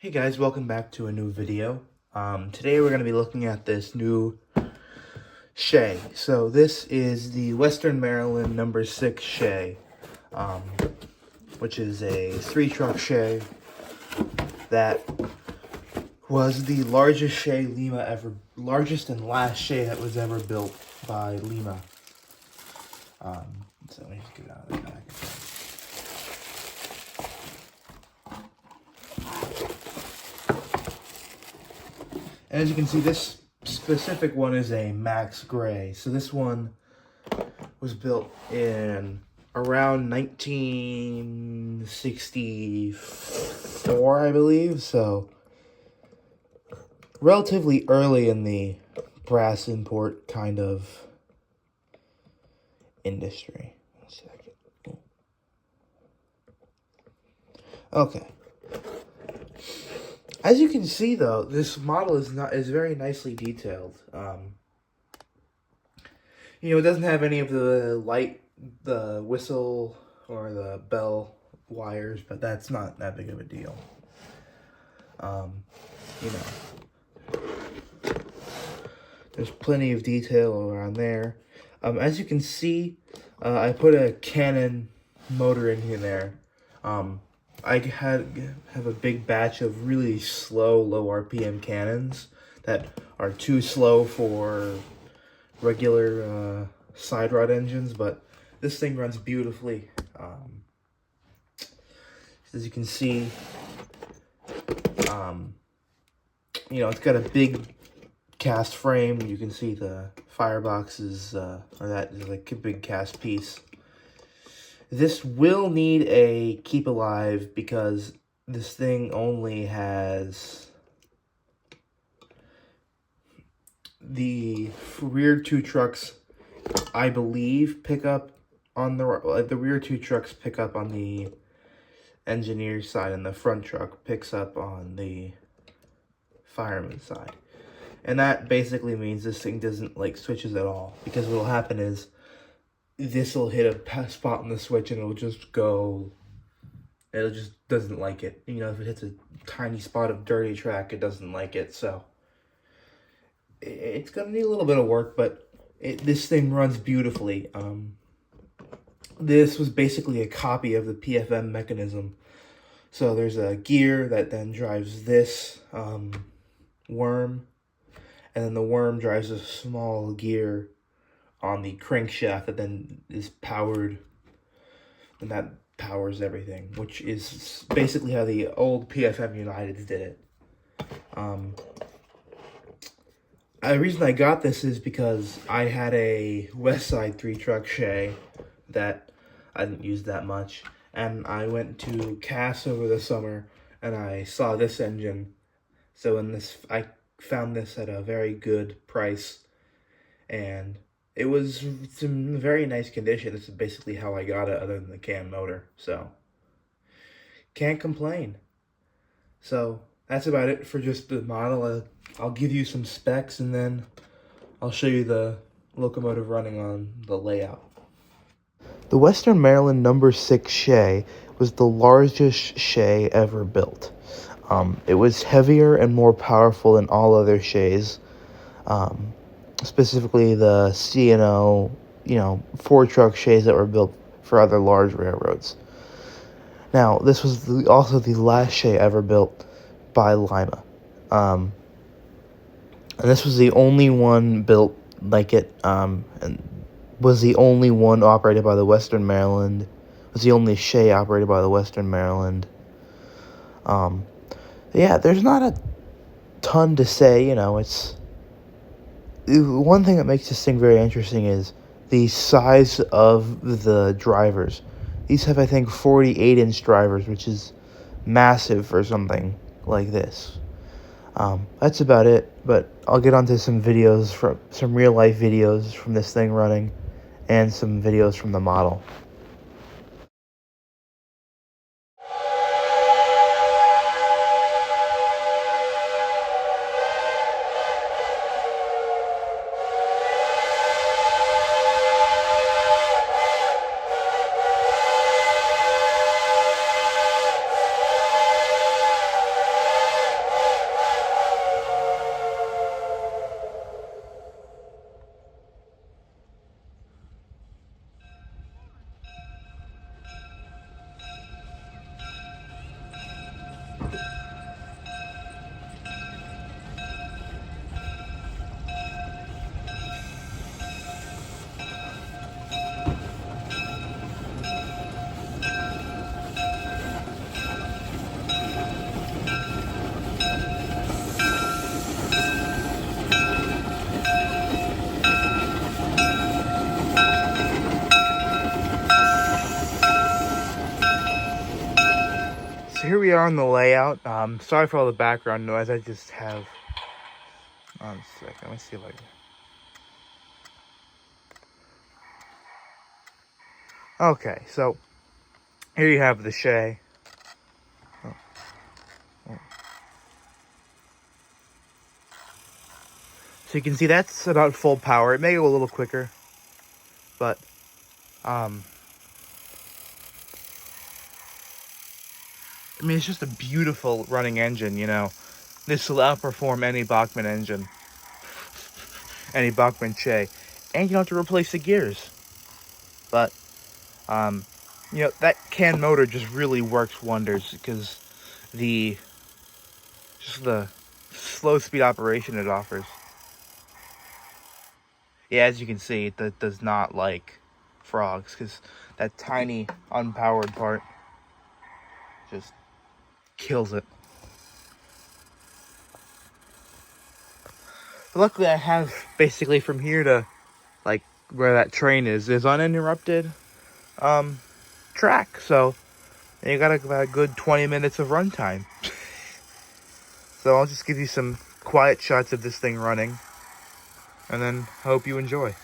Hey guys, welcome back to a new video. Today we're going to be looking at this new Shay. So this is the Western Maryland number 6 Shay, which is a 3-truck Shay that was the largest largest and last Shay that was ever built by Lima. So let me just get it out of the package. And as you can see, this specific one is a Max Gray. So this one was built in around 1964, I believe. So relatively early in the brass import kind of industry. One second. Okay. As you can see, though, this model is very nicely detailed. It doesn't have any of the whistle or the bell wires, but that's not that big of a deal. There's plenty of detail around there. As you can see, I put a Canon motor in here there. I have a big batch of really slow, low RPM Canons that are too slow for regular side rod engines, but this thing runs beautifully. As you can see, it's got a big cast frame. You can see the fireboxes, or that is like a big cast piece. This will need a keep alive because this thing only has the rear two trucks, I believe, pick up on the rear two trucks pick up on the engineer's side, and the front truck picks up on the fireman's side. And that basically means this thing doesn't switches at all, because what will happen is this will hit a spot on the switch and it'll just doesn't like it. If it hits a tiny spot of dirty track, it doesn't like it. So it's gonna need a little bit of work, but this thing runs beautifully. This was basically a copy of the PFM mechanism. So there's a gear that then drives this worm, and then the worm drives a small gear on the crankshaft that then is powered, and that powers everything, which is basically how the old PFM Uniteds did it. The reason I got this is because I had a West Side 3-truck Shay that I didn't use that much, and I went to Cass over the summer and I saw this engine. So I found this at a very good price, and it was in very nice condition. This is basically how I got it, other than the cam motor. So can't complain. So that's about it for just the model. I'll give you some specs, and then I'll show you the locomotive running on the layout. The Western Maryland number 6 Shay was the largest Shay ever built. It was heavier and more powerful than all other Shays, specifically the C&O, 4-truck Shays that were built for other large railroads. Now, this was also the last Shay ever built by Lima. And this was the only one built like it, and was the only one operated by the Western Maryland. Was the only Shay operated by the Western Maryland. Yeah, there's not a ton to say. It's one thing that makes this thing very interesting is the size of the drivers. These have, I think, 48-inch drivers, which is massive for something like this. That's about it, but I'll get onto some real-life videos from this thing running, and some videos from the model. we are on the layout. Sorry for all the background noise. I just have... One second. Let me see if I can... Okay, so here you have the Shay. So you can see that's about full power. It may go a little quicker, but I mean, it's just a beautiful running engine, you know. This will outperform any Bachmann engine, any Bachmann Shay, and you don't have to replace the gears. But you know, that can motor just really works wonders because the slow speed operation it offers. Yeah, as you can see, that does not like frogs because that tiny unpowered part just kills it. But luckily, I have basically from here to like where that train is uninterrupted track, so you got about a good 20 minutes of runtime. So I'll just give you some quiet shots of this thing running, and then hope you enjoy.